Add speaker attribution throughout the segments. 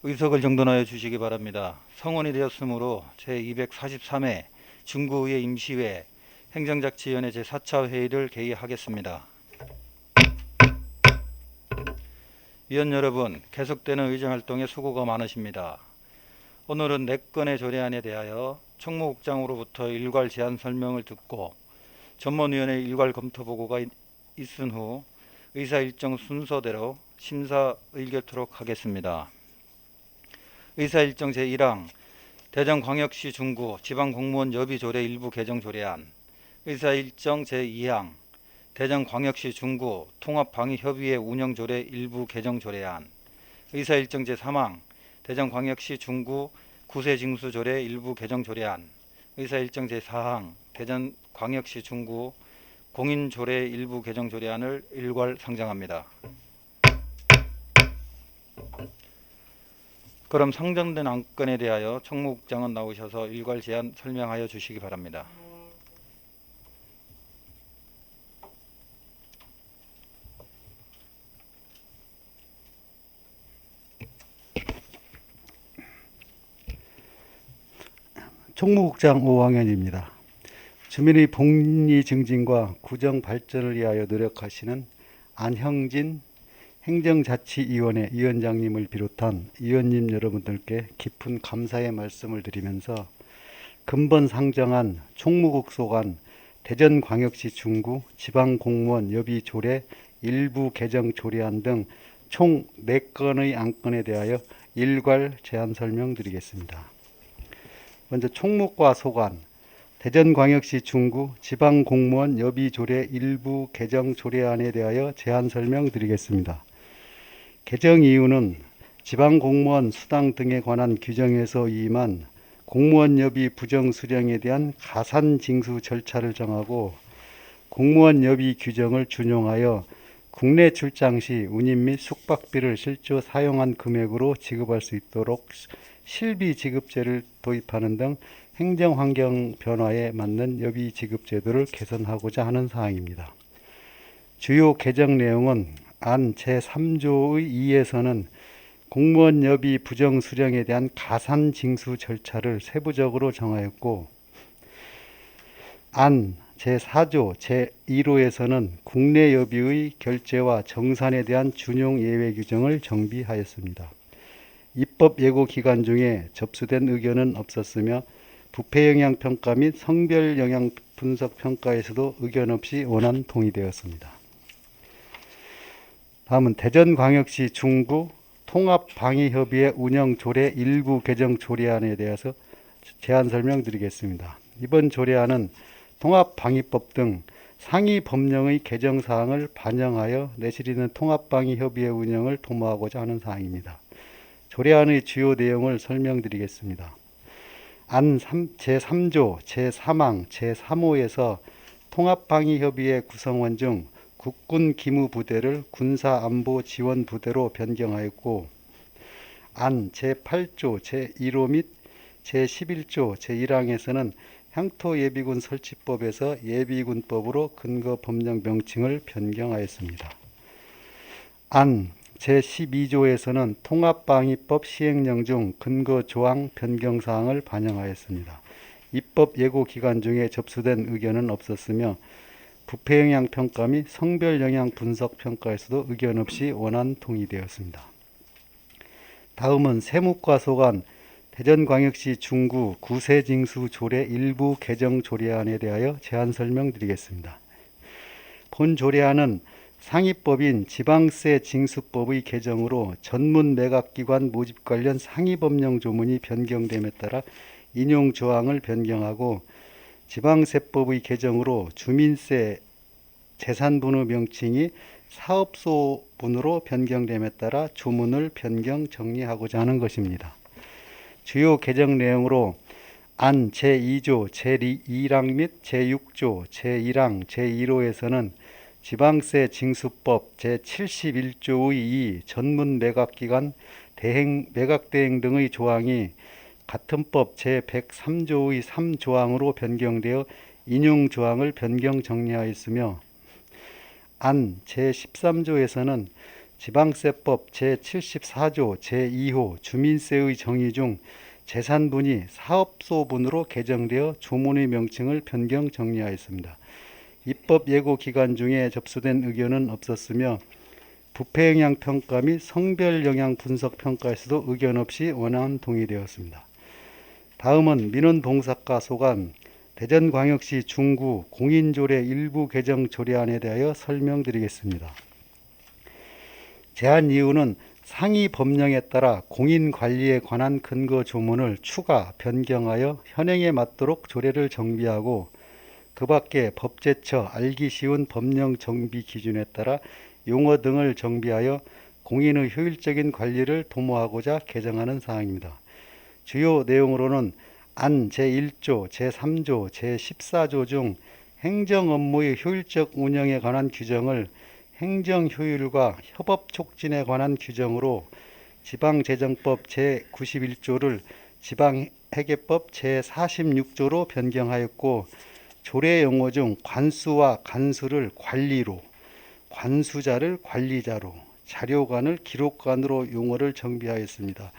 Speaker 1: 의석을 정돈하여 주시기 바랍니다. 성원이 되었으므로 제243회 중구의회 임시회 행정자치위원회 제4차 회의를 개의하겠습니다. 위원 여러분, 계속되는 의정활동에 수고가 많으십니다. 오늘은 4건의 조례안에 대하여 총무국장으로부터 일괄 제안 설명을 듣고 전문위원회 일괄 검토 보고가 있은 후 의사일정 순서대로 심사 의결토록 하겠습니다. 의사일정 제1항 대전광역시 중구 지방공무원 여비조례 일부 개정 조례안. 의사일정 제2항 대전광역시 중구 통합방위협의회 운영조례 일부 개정 조례안. 의사일정 제3항 대전광역시 중구 구세징수조례 일부 개정 조례안. 의사일정 제4항 대전광역시 중구 공인조례 일부 개정 조례안을 일괄 상정합니다. 그럼 상정된 안건에 대하여 총무국장은 나오셔서 일괄 제안 설명하여 주시기 바랍니다.
Speaker 2: 총무국장 오왕현입니다. 주민의 복리 증진과 구정 발전을 위하여 노력하시는 안형진 행정자치위원회 위원장님을 비롯한 위원님 여러분들께 깊은 감사의 말씀을 드리면서 근본 상정한 총무국 소관 대전광역시 중구 지방공무원 여비조례 일부 개정 조례안 등 총 4건의 안건에 대하여 일괄 제안 설명드리겠습니다. 먼저 총무과 소관 대전광역시 중구 지방공무원 여비조례 일부 개정 조례안에 대하여 제안 설명드리겠습니다. 개정 이유는 지방공무원 수당 등에 관한 규정에서 위임한 공무원 여비 부정 수령에 대한 가산 징수 절차를 정하고 공무원 여비 규정을 준용하여 국내 출장 시 운임 및 숙박비를 실제 사용한 금액으로 지급할 수 있도록 실비 지급제를 도입하는 등 행정환경 변화에 맞는 여비 지급 제도를 개선하고자 하는 사항입니다. 주요 개정 내용은 안 제3조의 2에서는 공무원 여비 부정 수령에 대한 가산 징수 절차를 세부적으로 정하였고, 안 제4조 제1호에서는 국내 여비의 결제와 정산에 대한 준용 예외 규정을 정비하였습니다. 입법 예고 기간 중에 접수된 의견은 없었으며 부패 영향 평가 및 성별 영향 분석 평가에서도 의견 없이 원안 동의되었습니다. 다음은 대전광역시 중구 통합방위협의회 운영조례 일부 개정 조례안에 대해서 제안 설명드리겠습니다. 이번 조례안은 통합방위법 등 상위 법령의 개정 사항을 반영하여 내실 있는 통합방위협의회 운영을 도모하고자 하는 사항입니다. 조례안의 주요 내용을 설명드리겠습니다. 안 제3조 제3항 제3호에서 통합방위협의회 구성원 중 국군 기무부대를 군사안보지원부대로 변경하였고, 안 제8조 제1호 및 제11조 제1항에서는 향토예비군 설치법에서 예비군법으로 근거 법령 명칭을 변경하였습니다. 안 제12조에서는 통합방위법 시행령 중 근거 조항 변경 사항을 반영하였습니다. 입법 예고 기간 중에 접수된 의견은 없었으며 부패 영향 평가 및 성별 영향 분석 평가에서도 의견 없이 원안 동의되었습니다. 다음은 세무과 소관 대전광역시 중구 구세징수 조례 일부 개정 조례안에 대하여 제안 설명드리겠습니다. 본 조례안은 상위법인 지방세 징수법의 개정으로 전문 매각기관 모집 관련 상위법령 조문이 변경됨에 따라 인용 조항을 변경하고 지방세법의 개정으로 주민세 재산분의 명칭이 사업소분으로 변경됨에 따라 조문을 변경 정리하고자 하는 것입니다. 주요 개정 내용으로 안 제2조 제2항 및 제6조 제1항 제1호에서는 지방세 징수법 제71조의 2 전문 매각기관 대행 매각대행 등의 조항이 같은 법 제103조의 3조항으로 변경되어 인용 조항을 변경 정리하였으며, 안 제13조에서는 지방세법 제74조 제2호 주민세의 정의 중 재산분이 사업소분으로 개정되어 조문의 명칭을 변경 정리하였습니다. 입법 예고 기간 중에 접수된 의견은 없었으며 부패영향평가 및 성별영향 분석평가에서도 의견 없이 원안 동의되었습니다. 다음은 민원봉사과 소관 대전광역시 중구 공인조례 일부 개정 조례안에 대하여 설명드리겠습니다. 제안 이유는 상위 법령에 따라 공인관리에 관한 근거 조문을 추가, 변경하여 현행에 맞도록 조례를 정비하고 그 밖에 법제처 알기 쉬운 법령 정비 기준에 따라 용어 등을 정비하여 공인의 효율적인 관리를 도모하고자 개정하는 사항입니다. 주요 내용으로는 안 제1조, 제3조, 제14조 중 행정 업무의 효율적 운영에 관한 규정을 행정 효율과 협업 촉진에 관한 규정으로 지방재정법 제91조를 지방회계법 제46조로 변경하였고 조례 용어 중 관수와 간수를 관리로, 관수자를 관리자로, 자료관을 기록관으로 용어를 정비하였습니다.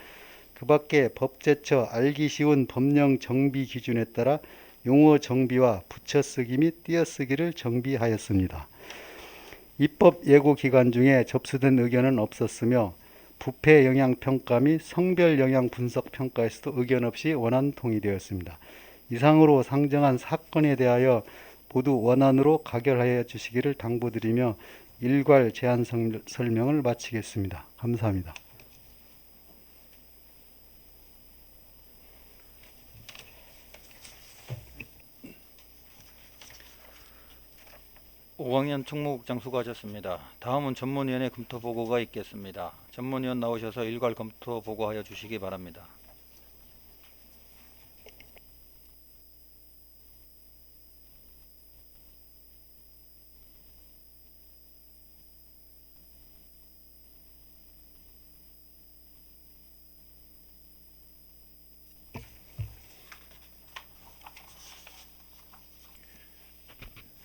Speaker 2: 그 밖에 법제처 알기 쉬운 법령 정비 기준에 따라 용어 정비와 붙여쓰기 및 띄어쓰기를 정비하였습니다. 입법 예고 기간 중에 접수된 의견은 없었으며 부패 영향 평가 및 성별 영향 분석 평가에서도 의견 없이 원안 동의되었습니다. 이상으로 상정한 사건에 대하여 모두 원안으로 가결하여 주시기를 당부드리며 일괄 제안 설명을 마치겠습니다. 감사합니다.
Speaker 1: 오광현 총무국장 수고하셨습니다. 다음은 전문위원회 검토 보고가 있겠습니다. 전문위원 나오셔서 일괄 검토 보고하여 주시기 바랍니다.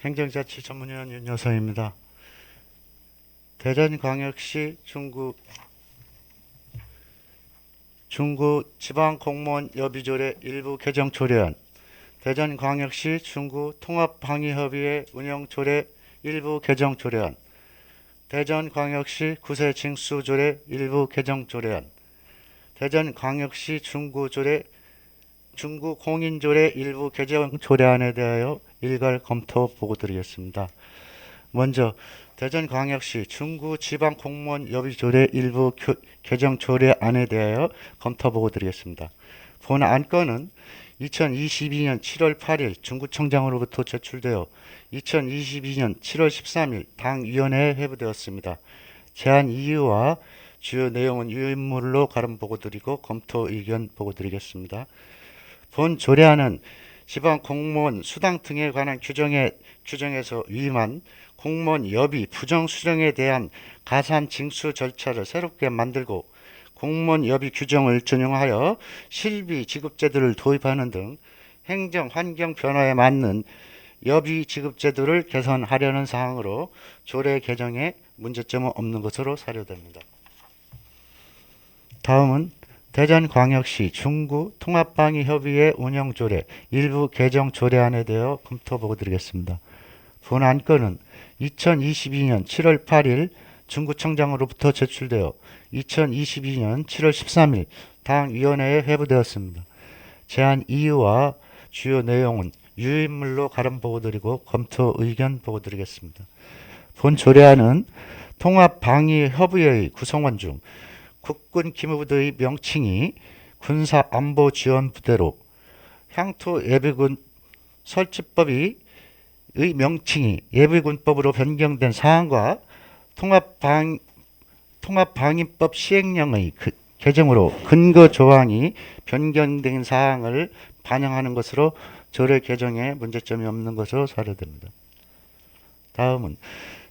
Speaker 3: 행정자치 전문위원 윤여서입니다. 대전광역시 중구 지방공무원 여비조례 일부 개정 조례안, 대전광역시 중구 통합방위협의회 운영조례 일부 개정 조례안, 대전광역시 구세 징수조례 일부 개정 조례안, 대전광역시 중구 공인조례 일부 개정 조례안에 대하여 일괄 검토 보고 드리겠습니다. 먼저 대전광역시 중구 지방공무원 여비조례 일부 개정 조례안에 대하여 검토 보고 드리겠습니다. 본 안건은 2022년 7월 8일 중구청장으로부터 제출되어 2022년 7월 13일 당위원회에 회부되었습니다. 제안 이유와 주요 내용은 유인물로 가름 보고 드리고 검토 의견 보고 드리겠습니다. 본 조례안은 지방 공무원 수당 등에 관한 규정에서 위임한 공무원 여비 부정 수령에 대한 가산 징수 절차를 새롭게 만들고 공무원 여비 규정을 준용하여 실비 지급 제도를 도입하는 등 행정 환경 변화에 맞는 여비 지급 제도를 개선하려는 사항으로 조례 개정에 문제점은 없는 것으로 사료됩니다. 다음은 대전광역시 중구 통합방위협의회 운영조례 일부 개정 조례안에 대해 검토 보고 드리겠습니다. 본 안건은 2022년 7월 8일 중구청장으로부터 제출되어 2022년 7월 13일 당위원회에 회부되었습니다. 제안 이유와 주요 내용은 유인물로 가름 보고 드리고 검토 의견 보고 드리겠습니다. 본 조례안은 통합방위협의회의 구성원 중 국군 기무부대의 명칭이 군사안보지원부대로 향토 예비군 설치법의 명칭이 예비군법으로 변경된 사항과 통합방위법 시행령의 개정으로 근거 조항이 변경된 사항을 반영하는 것으로 조례 개정에 문제점이 없는 것으로 사료됩니다. 다음은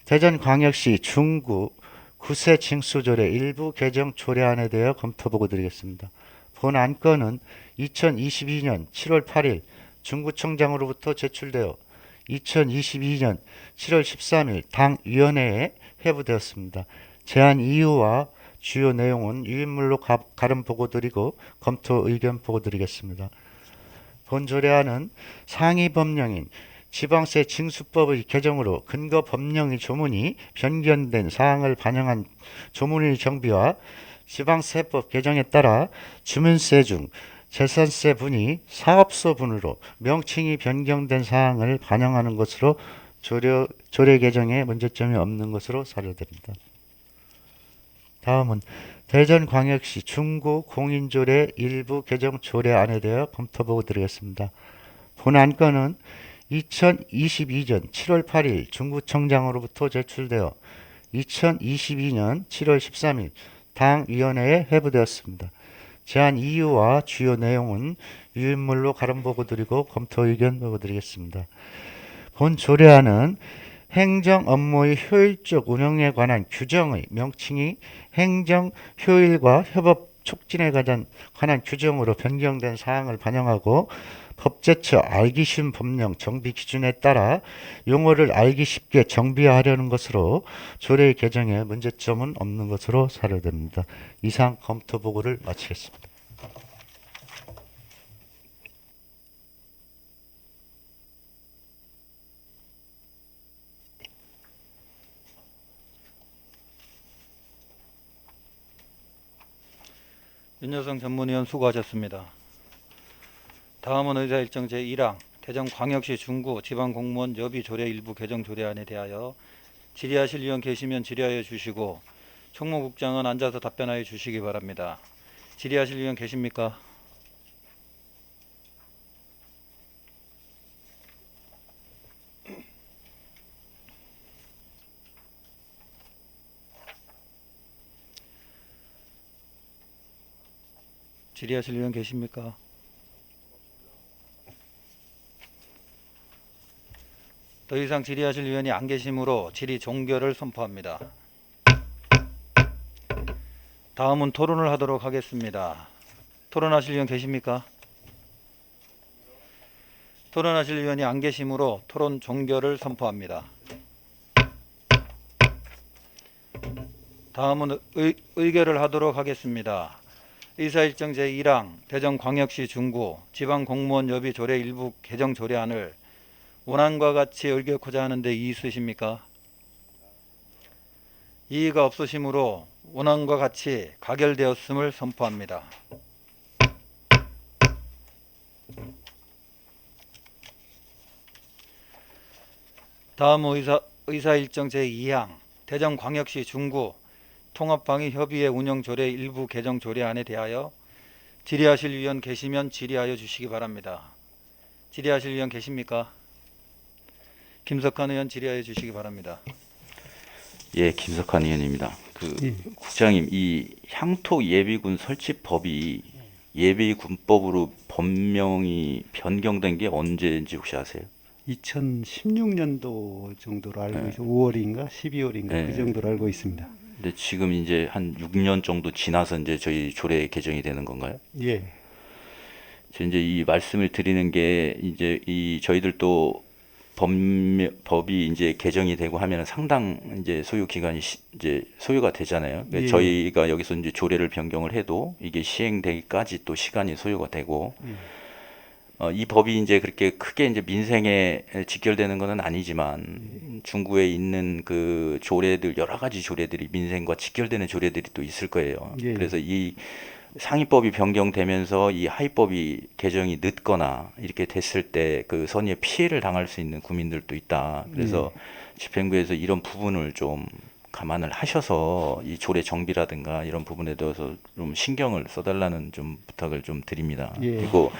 Speaker 3: 대전광역시 중구 구세 징수조례 일부 개정 조례안에 대해 검토 보고 드리겠습니다. 본 안건은 2022년 7월 8일 중구청장으로부터 제출되어 2022년 7월 13일 당위원회에 회부되었습니다. 제안 이유와 주요 내용은 유인물로 가름 보고드리고 검토 의견 보고드리겠습니다. 본 조례안은 상위 법령인 지방세 징수법의 개정으로 근거 법령의 조문이 변경된 사항을 반영한 조문의 정비와 지방세법 개정에 따라 주민세 중 재산세 분이 사업소 분으로 명칭이 변경된 사항을 반영하는 것으로 조례 개정에 문제점이 없는 것으로 사료됩니다. 다음은 대전광역시 중구 공인조례 일부 개정 조례안에 대해 검토보고 드리겠습니다. 본 안건은 2022년 7월 8일 중구청장으로부터 제출되어 2022년 7월 13일 당위원회에 회부되었습니다. 제안 이유와 주요 내용은 유인물로 가름 보고드리고 검토 의견 보고드리겠습니다. 본 조례안은 행정 업무의 효율적 운영에 관한 규정의 명칭이 행정 효율과 협업 촉진에 관한 규정으로 변경된 사항을 반영하고 법제처 알기 쉬운 법령 정비 기준에 따라 용어를 알기 쉽게 정비하려는 것으로 조례 개정에 문제점은 없는 것으로 사료됩니다. 이상 검토 보고를 마치겠습니다.
Speaker 1: 윤여성 전문위원 수고하셨습니다. 다음은 의사일정 제1항 대전광역시 중구 지방공무원 여비조례 일부 개정 조례안에 대하여 질의하실 위원 계시면 질의하여 주시고 총무국장은 앉아서 답변하여 주시기 바랍니다. 질의하실 위원 계십니까? 질의하실 위원 계십니까? 더 이상 질의하실 위원이 안 계시므로 질의 종결을 선포합니다. 다음은 토론을 하도록 하겠습니다. 토론하실 위원 계십니까? 토론하실 위원이 안 계시므로 토론 종결을 선포합니다. 다음은 의결을 하도록 하겠습니다. 의사일정 제1항 대전광역시 중구 지방공무원 여비 조례 일부 개정 조례안을 원안과 같이 의결코자 하는데 이의 있으십니까? 이의가 없으시므로 원안과 같이 가결되었음을 선포합니다. 다음 의사일정 제2항 대전광역시 중구 통합방위협의회 운영조례 일부 개정 조례안에 대하여 질의하실 위원 계시면 질의하여 주시기 바랍니다. 질의하실 위원 계십니까? 김석환 의원 질의하여 주시기 바랍니다.
Speaker 4: 예, 김석환 의원입니다. 국장님, 이 향토 예비군 설치법이 예비군법으로 법명이 변경된 게 언제인지 혹시 아세요?
Speaker 2: 2016년도 정도로 알고 있어요. 5월인가 12월인가
Speaker 4: 네.
Speaker 2: 그 정도로 알고 있습니다.
Speaker 4: 근데 지금 이제 한 6년 정도 지나서 이제 저희 조례 개정이 되는 건가요?
Speaker 2: 예.
Speaker 4: 저 이제 이 말씀을 드리는 게 이제 이 저희들도 법이 이제 개정이 되고 하면 상당 이제 소요 기간이 이제 소요가 되잖아요. 그러니까
Speaker 2: 예.
Speaker 4: 저희가 여기서 이제 조례를 변경을 해도 이게 시행되기까지 또 시간이 소요가 되고 이 법이 이제 그렇게 크게 이제 민생에 직결되는 것은 아니지만 중구에 있는 그 조례들 여러 가지 조례들이 민생과 직결되는 조례들이 또 있을 거예요.
Speaker 2: 예.
Speaker 4: 그래서 이 상위법이 변경되면서 이 하위법이 개정이 늦거나 이렇게 됐을 때 그 선의의 피해를 당할 수 있는 국민들도 있다. 그래서 집행부에서 이런 부분을 좀 감안을 하셔서 이 조례 정비라든가 이런 부분에 대해서 좀 신경을 써달라는 좀 부탁을 좀 드립니다.
Speaker 2: 예.
Speaker 4: 그리고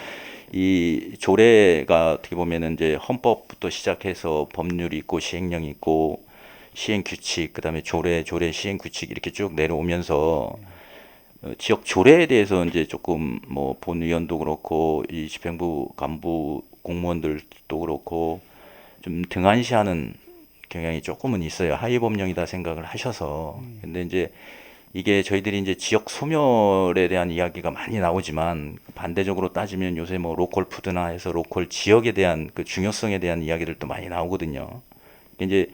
Speaker 4: 이 조례가 어떻게 보면은 이제 헌법부터 시작해서 법률이 있고 시행령이 있고 시행 규칙, 그다음에 조례 시행 규칙 이렇게 쭉 내려오면서 지역 조례에 대해서 이제 조금 뭐 본위원도 그렇고 이 집행부 간부 공무원들도 그렇고 좀 등한시하는 경향이 조금은 있어요. 하위 법령이다 생각을 하셔서. 근데 이제 이게 저희들이 이제 지역 소멸에 대한 이야기가 많이 나오지만 반대적으로 따지면 요새 뭐 로컬 푸드나 해서 로컬 지역에 대한 그 중요성에 대한 이야기들도 많이 나오거든요. 이제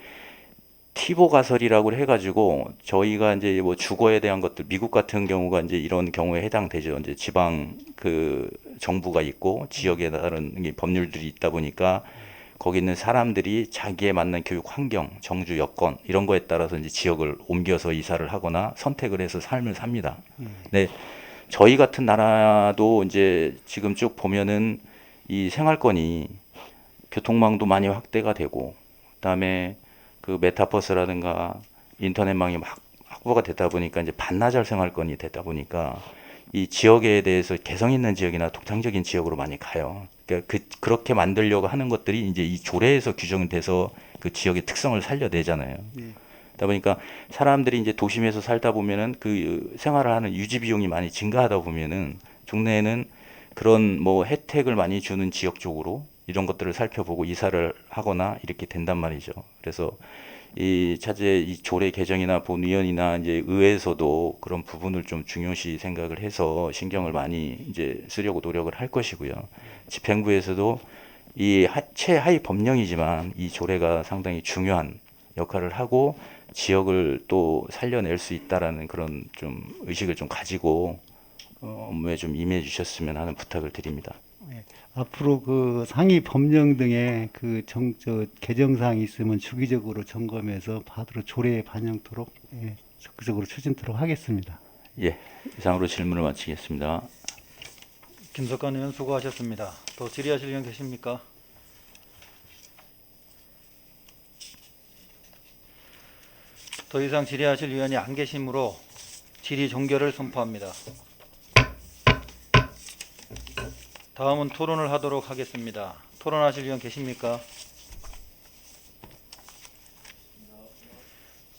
Speaker 4: 티보 가설이라고 해가지고 저희가 이제 뭐 주거에 대한 것들 미국 같은 경우가 이제 이런 경우에 해당되죠. 이제 지방 그 정부가 있고 지역에 따른 이 법률들이 있다 보니까 거기 있는 사람들이 자기에 맞는 교육 환경, 정주 여건 이런 거에 따라서 이제 지역을 옮겨서 이사를 하거나 선택을 해서 삶을 삽니다. 네, 저희 같은 나라도 이제 지금 쭉 보면은 이 생활권이 교통망도 많이 확대가 되고 그다음에 그 메타버스라든가 인터넷망이 막 확보가 되다 보니까 이제 반나절 생활권이 되다 보니까 이 지역에 대해서 개성 있는 지역이나 독창적인 지역으로 많이 가요. 그러니까 그렇게 만들려고 하는 것들이 이제 이 조례에서 규정돼서 그 지역의 특성을 살려내잖아요. 그러다 보니까 사람들이 이제 도심에서 살다 보면은 그 생활을 하는 유지 비용이 많이 증가하다 보면은 동네에는 그런 뭐 혜택을 많이 주는 지역 쪽으로 이런 것들을 살펴보고 이사를 하거나 이렇게 된단 말이죠. 그래서 이 차제 이 조례 개정이나 본위원이나 이제 의회에서도 그런 부분을 좀 중요시 생각을 해서 신경을 많이 이제 쓰려고 노력을 할 것이고요. 집행부에서도 이 최하위 법령이지만 이 조례가 상당히 중요한 역할을 하고 지역을 또 살려낼 수 있다라는 그런 좀 의식을 좀 가지고 업무에 좀 임해 주셨으면 하는 부탁을 드립니다.
Speaker 2: 앞으로 그 상위 법령 등의 그 개정사항이 있으면 주기적으로 점검해서 바로 조례에 반영토록 적극적으로 추진토록 하겠습니다.
Speaker 4: 예, 이상으로 질문을 마치겠습니다.
Speaker 1: 김석관 의원 수고하셨습니다. 또 질의하실 의원 계십니까? 더 이상 질의하실 의원이 안 계시므로 질의 종결을 선포합니다. 다음은 토론을 하도록 하겠습니다. 토론하실 의원 계십니까?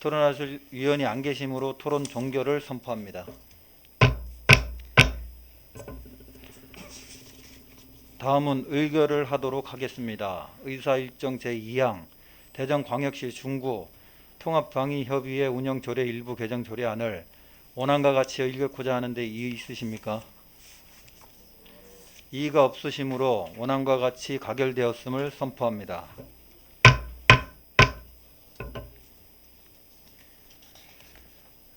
Speaker 1: 토론하실 의원이 안 계시므로 토론 종결을 선포합니다. 다음은 의결을 하도록 하겠습니다. 의사일정 제2항 대전광역시 중구 통합방위협의회 운영조례 일부 개정 조례안을 원안과 같이 의결코자 하는데 이의 있으십니까? 이의가 없으시므로 원안과 같이 가결되었음을 선포합니다.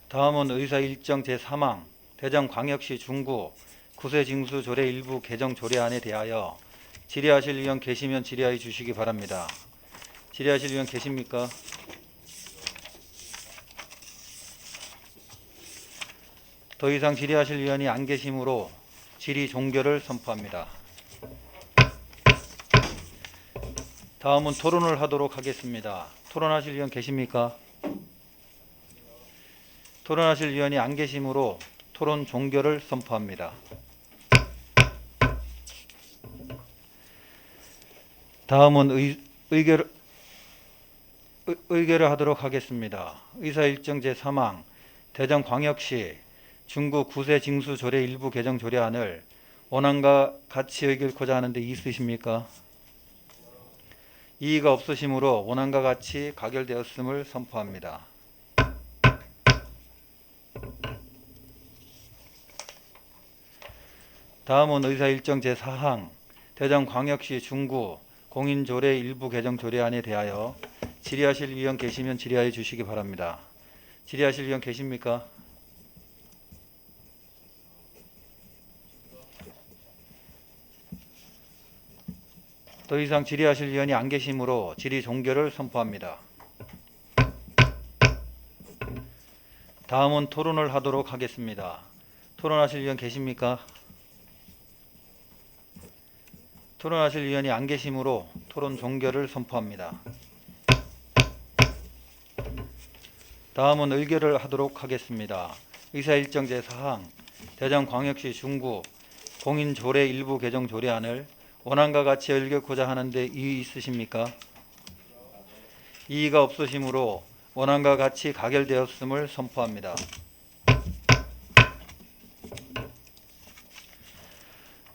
Speaker 1: 다음은 의사일정 제3항 대전광역시 중구 구세징수 조례 일부 개정 조례안에 대하여 질의하실 의원 계시면 질의하여 주시기 바랍니다. 질의하실 의원 계십니까? 더 이상 질의하실 의원이 안 계시므로 질의 종결을 선포합니다. 다음은 토론을 하도록 하겠습니다. 토론하실 의원 계십니까? 토론하실 의원이 안 계시므로 토론 종결을 선포합니다. 다음은 의결을 하도록 하겠습니다. 의사일정 제3항 대전광역시 중구 구세징수 조례 일부 개정 조례안을 원안과 같이 의결코자 하는데 있으십니까? 이의가 없으시므로 원안과 같이 가결되었음을 선포합니다. 다음은 의사일정 제4항 대전광역시 중구 공인조례 일부 개정 조례안에 대하여 질의하실 의원 계시면 질의하여 주시기 바랍니다. 질의하실 의원 계십니까? 더 이상 질의하실 의원이 안 계시므로 질의 종결을 선포합니다. 다음은 토론을 하도록 하겠습니다. 토론하실 의원 계십니까? 토론하실 의원이 안 계시므로 토론 종결을 선포합니다. 다음은 의결을 하도록 하겠습니다. 의사일정 제4항 대전광역시 중구 공인조례 일부 개정 조례안을 원안과 같이 의결코자 하는데 이의 있으십니까? 이의가 없으시므로 원안과 같이 가결되었음을 선포합니다.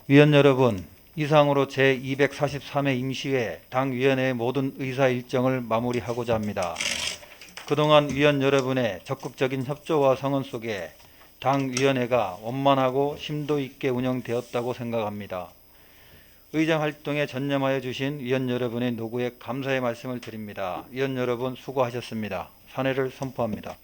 Speaker 1: 위원 여러분, 이상으로 제243회 임시회 당위원회의 모든 의사 일정을 마무리하고자 합니다. 그동안 위원 여러분의 적극적인 협조와 성원 속에 당위원회가 원만하고 심도 있게 운영되었다고 생각합니다. 의정 활동에 전념하여 주신 위원 여러분의 노고에 감사의 말씀을 드립니다. 위원 여러분 수고하셨습니다. 산회를 선포합니다.